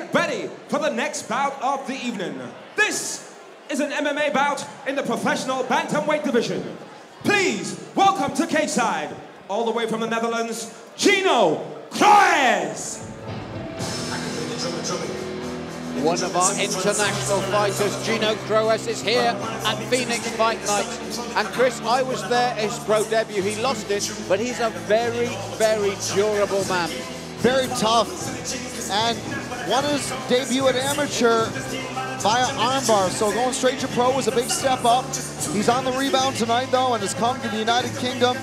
get ready for the next bout of the evening. This is an MMA bout in the professional bantamweight division. Please welcome to cage side, all the way from the Netherlands, Gino Kroes. One of our international fighters, Gino Kroes, is here at Phoenix Fight Night. And Chris, I was there, his pro debut. He lost it, but he's a very, very durable man. Very tough, and won his debut at amateur via armbar, so going straight to pro was a big step up. He's on the rebound tonight, though, and has come to the United Kingdom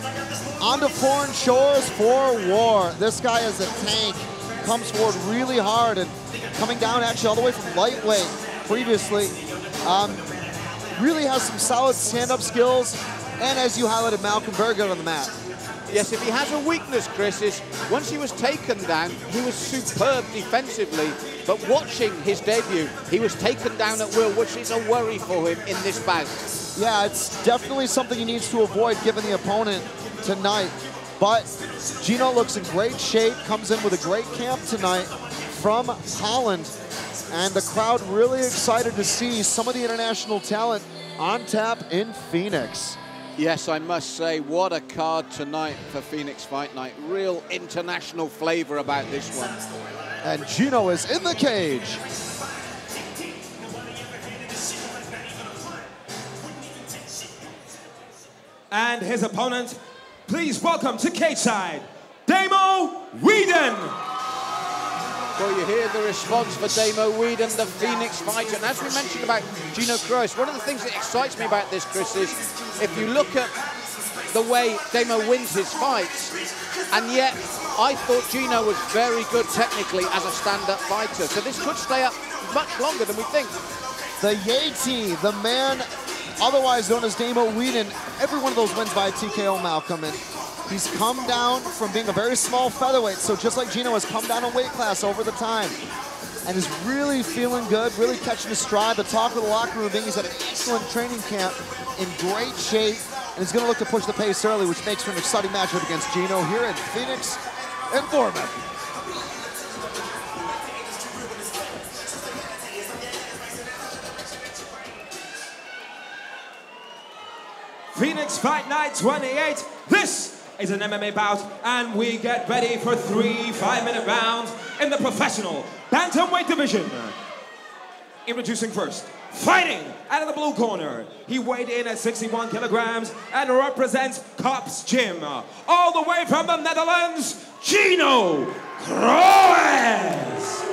onto foreign shores for war. This guy is a tank, comes forward really hard, and coming down actually all the way from lightweight previously. Really has some solid stand-up skills, and as you highlighted, Malcolm, very good on the mat. Yes, if he has a weakness, Chris, is once he was taken down, he was superb defensively, but watching his debut, he was taken down at will, which is a worry for him in this bout. Yeah, it's definitely something he needs to avoid given the opponent tonight. But Gino looks in great shape, comes in with a great camp tonight from Holland, and the crowd really excited to see some of the international talent on tap in Phoenix. Yes, I must say, what a card tonight for Phoenix Fight Night. Real international flavor about this one. And Gino is in the cage. And his opponent, please welcome to cage side, Damo, Weeden. Well, you hear the response for Damo, Weeden, the Phoenix fighter. And as we mentioned about Gino Kroes, one of the things that excites me about this, Chris, is if you look at the way Damo wins his fights, and yet I thought Gino was very good technically as a stand-up fighter. So this could stay up much longer than we think. The Yeti, the man otherwise known as Damo Weeden, every one of those wins by a TKO, Malcolm. And he's come down from being a very small featherweight, so just like Gino has come down a weight class over the time and is really feeling good, really catching his stride. The talk of the locker room being he's had an excellent training camp, in great shape, and he's going to look to push the pace early, which makes for an exciting matchup against Gino here in Phoenix and Thorman. Phoenix Fight Night 28. This is an MMA bout, and we get ready for 3 5-minute rounds in the professional bantamweight division. Introducing first, fighting out of the blue corner. He weighed in at 61 kilograms and represents Kops gym. All the way from the Netherlands, Gino Kroes.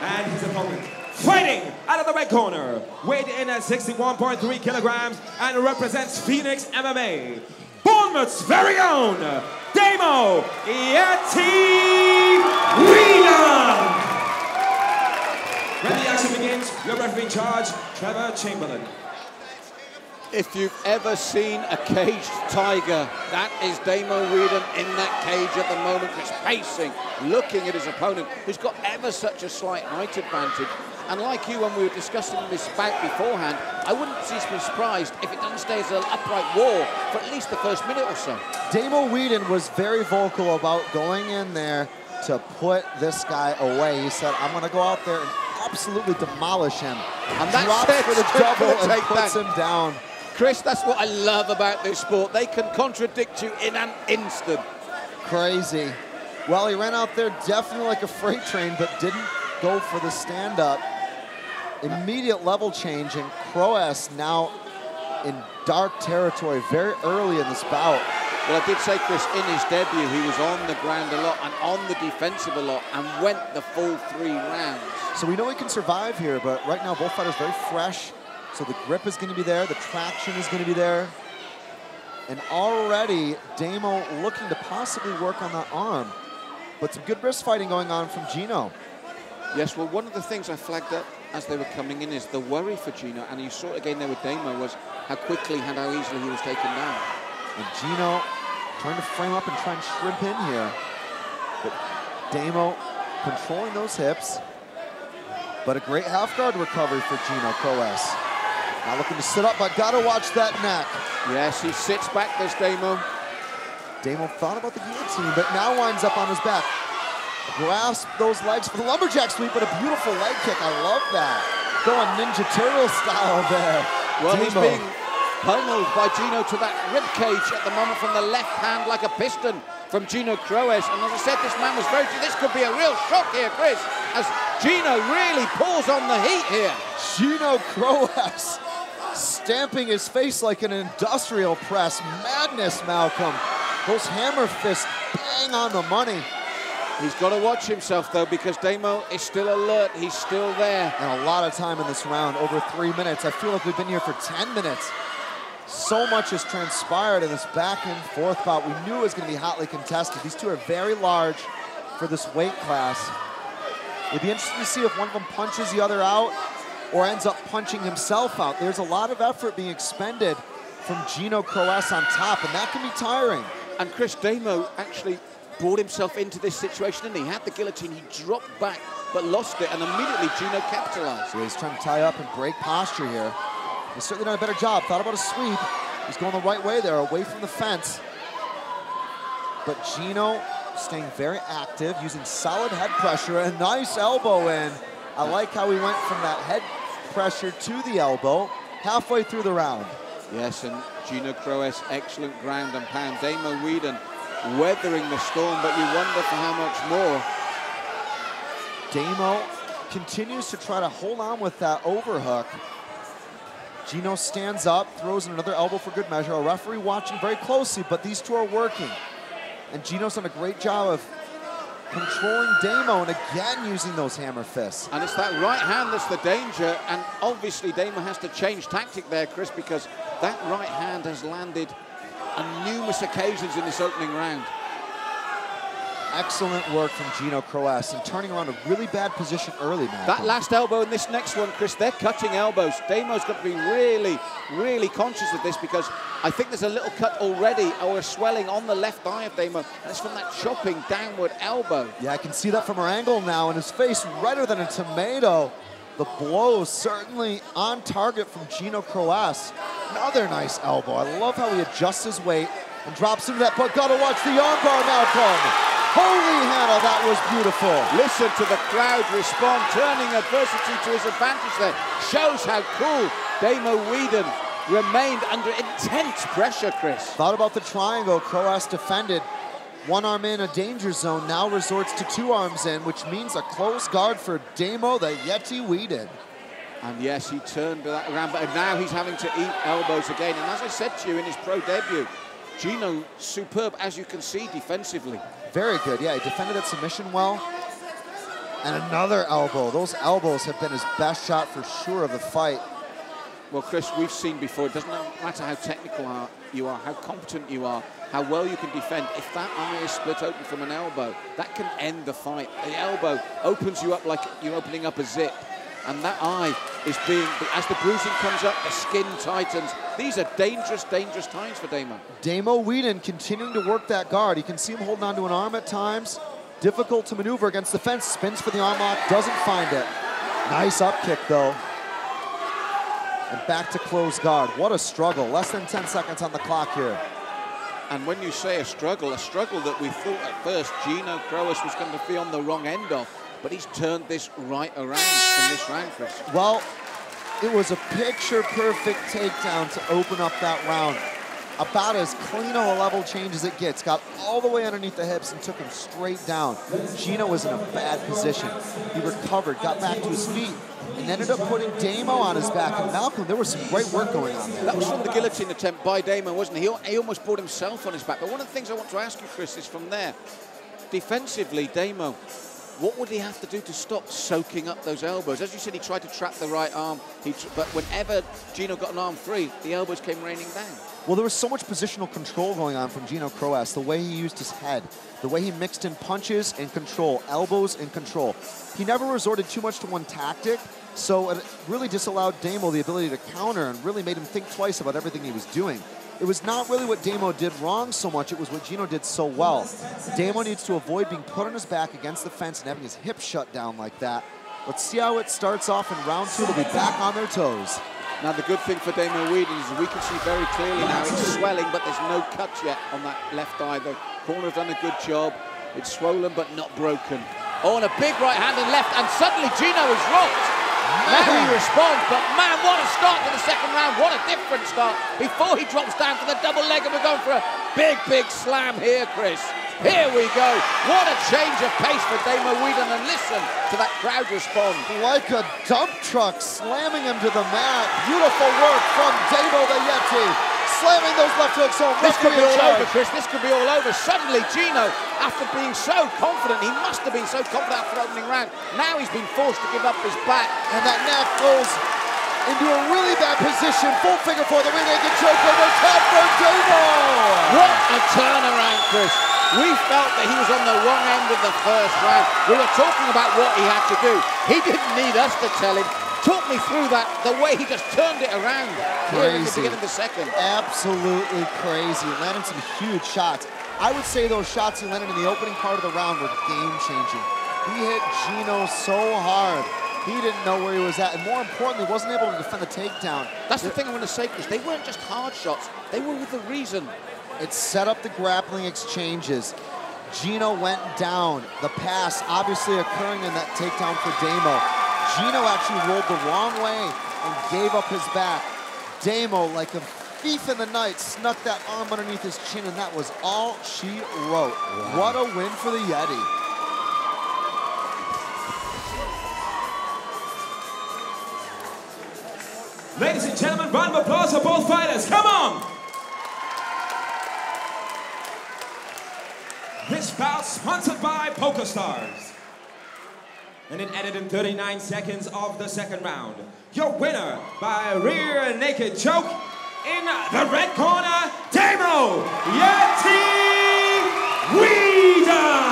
And his opponent, fighting out of the red corner, weighed in at 61.3 kilograms and represents Phoenix MMA, Bournemouth's very own, Damo Weeden. When the action begins, your referee in charge, Trevor Chamberlain. If you've ever seen a caged tiger, that is Damo Weeden in that cage at the moment, just pacing, looking at his opponent, who's got ever such a slight height advantage. And like you, when we were discussing this bout beforehand, I wouldn't be surprised if it doesn't stay as an upright war for at least the first minute or so. Damo Weeden was very vocal about going in there to put this guy away. He said, I'm going to go out there and absolutely demolish him. And that's drops for the double and puts him down. Chris, that's what I love about this sport. They can contradict you in an instant. Crazy. Well, he ran out there definitely like a freight train, but didn't go for the stand-up. Immediate level change, and Kroes now in dark territory very early in this bout. Well, I did say, Chris, in his debut, he was on the ground a lot and on the defensive a lot and went the full 3 rounds. So we know he can survive here, but right now both fighters very fresh. So the grip is going to be there, the traction is going to be there. And already Damo looking to possibly work on that arm. But some good wrist fighting going on from Gino. Yes, well, one of the things I flagged up as they were coming in is the worry for Gino, and you saw it again there with Damo, was how quickly and how easily he was taken down. And Gino trying to frame up and try and shrimp in here. But Damo controlling those hips. But a great half guard recovery for Gino Kroes. Now looking to sit up, but gotta watch that neck. Yes, he sits back, this Damo. Damo thought about the guillotine, but now winds up on his back. grasp those legs for the lumberjack sweep, but a beautiful leg kick. I love that. Going Ninja Turtle style there. Well, Damo. he's being pummeled by Gino to that ribcage at the moment from the left hand like a piston from Gino Kroes. And as I said, this man was this could be a real shock here, Chris, as Gino really pulls on the heat here. Gino Kroes stamping his face like an industrial press. Madness, Malcolm. Those hammer fists bang on the money. He's got to watch himself, though, because Damo is still alert. He's still there. And a lot of time in this round, over 3 minutes. I feel like we've been here for 10 minutes. So much has transpired in this back and forth bout. We knew it was going to be hotly contested. These two are very large for this weight class. It'd be interesting to see if one of them punches the other out or ends up punching himself out. There's a lot of effort being expended from Gino Kroes on top, and that can be tiring. And Chris, Damo actually brought himself into this situation, and he had the guillotine, he dropped back, but lost it, and immediately Gino capitalized. So he's trying to tie up and break posture here. He's certainly done a better job. Thought about a sweep. He's going the right way there, away from the fence. But Gino staying very active, using solid head pressure, a nice elbow in. I like how he went from that head pressure to the elbow halfway through the round. Yes, and Gino Kroes, excellent ground and pound. Damo Weeden weathering the storm, but you wonder for how much more. Damo continues to try to hold on with that overhook. Gino stands up, throws in another elbow for good measure. A referee watching very closely, but these two are working. And Gino's done a great job of controlling Damo and again using those hammer fists. And it's that right hand that's the danger, and obviously Damo has to change tactic there, Chris, because that right hand has landed on numerous occasions in this opening round. Excellent work from Gino Kroes and turning around a really bad position early, man. That last elbow in this next one, Chris, they're cutting elbows. Damo's got to be really, really conscious of this, because I think there's a little cut already or a swelling on the left eye of Damo. That's from that chopping downward elbow. Yeah, I can see that from our angle now, and his face redder than a tomato. The blow certainly on target from Gino Kroes. Another nice elbow. I love how he adjusts his weight and drops into that, but gotta watch the armbar, Malcolm. Holy Hannah, that was beautiful. Listen to the crowd respond, turning adversity to his advantage there. Shows how cool Damo Weeden remained under intense pressure, Chris. Thought about the triangle. Kroes defended. One arm in, a danger zone, now resorts to two arms in, which means a close guard for Damo the Yeti Weeden. And yes, he turned that around, but now he's having to eat elbows again. And as I said to you in his pro debut, Gino, superb, as you can see, defensively. Very good, yeah, he defended that submission well. And another elbow. Those elbows have been his best shot for sure of the fight. Well, Chris, we've seen before, it doesn't matter how technical you are, how competent you are, how well you can defend. If that eye is split open from an elbow, that can end the fight. The elbow opens you up like you're opening up a zip. And that eye is being, as the bruising comes up, the skin tightens. These are dangerous, dangerous times for Damo. Damo Weeden continuing to work that guard. You can see him holding on to an arm at times. Difficult to maneuver against the fence. Spins for the arm lock, doesn't find it. Nice up kick, though. And back to close guard. What a struggle. Less than 10 seconds on the clock here. And when you say a struggle that we thought at first Gino Kroes was going to be on the wrong end of, but he's turned this right around in this round, Chris. Well, it was a picture-perfect takedown to open up that round. About as clean of a level change as it gets. Got all the way underneath the hips and took him straight down. Gino was in a bad position. He recovered, got back to his feet, and ended up putting Damo on his back. And Malcolm, there was some great work going on there. That was from the guillotine attempt by Damo, wasn't he? He almost brought himself on his back. But one of the things I want to ask you, Chris, is from there, defensively, Damo, what would he have to do to stop soaking up those elbows? As you said, he tried to trap the right arm, but whenever Gino got an arm free, the elbows came raining down. Well, there was so much positional control going on from Gino Kroes, the way he used his head, the way he mixed in punches and control, elbows and control. He never resorted too much to one tactic, so it really disallowed Damo the ability to counter and really made him think twice about everything he was doing. It was not really what Damo did wrong so much, it was what Gino did so well. Damo needs to avoid being put on his back against the fence and having his hip shut down like that. Let's see how it starts off in round two. They'll be back on their toes. Now the good thing for Damo Weeden is we can see very clearly now it's swelling, but there's no cut yet on that left eye. The corner's done a good job. It's swollen but not broken. Oh, and a big right hand and left, and suddenly Gino is rocked. Now he responds, but man, what a start to the second round. What a different start. Before he drops down for the double leg, and we're going for a big, big slam here, Chris. Here we go. What a change of pace for Damo Weeden, and listen to that crowd respond. Like a dump truck, slamming him to the mat. Beautiful work from Damo the Yeti. Slamming those left hooks home. This could be all over, Chris. This could be all over. Suddenly, Gino, after being so confident, he must have been so confident after the opening round. Now he's been forced to give up his back. And that neck goes into a really bad position. Full figure for the rear naked choke over top for Damo. What a turnaround, Chris. We felt that he was on the wrong end of the first round. We were talking about what he had to do. He didn't need us to tell him. Talk me through that, the way he just turned it around here at the beginning of the second. Absolutely crazy. Landing some huge shots. I would say those shots he landed in the opening part of the round were game-changing. He hit Gino so hard. He didn't know where he was at, and more importantly, wasn't able to defend the takedown. That's the thing I want to say, Chris. They weren't just hard shots. They were with a reason. It set up the grappling exchanges. Gino went down. The pass obviously occurring in that takedown for Damo. Gino actually rolled the wrong way and gave up his back. Damo, like a thief in the night, snuck that arm underneath his chin, and that was all she wrote. Wow. What a win for the Yeti. Ladies and gentlemen, round of applause for both fighters. Come on! This bout sponsored by PokerStars. And it ended in 39 seconds of the second round. Your winner by rear naked choke in the red corner, Damo Yeti Weeden.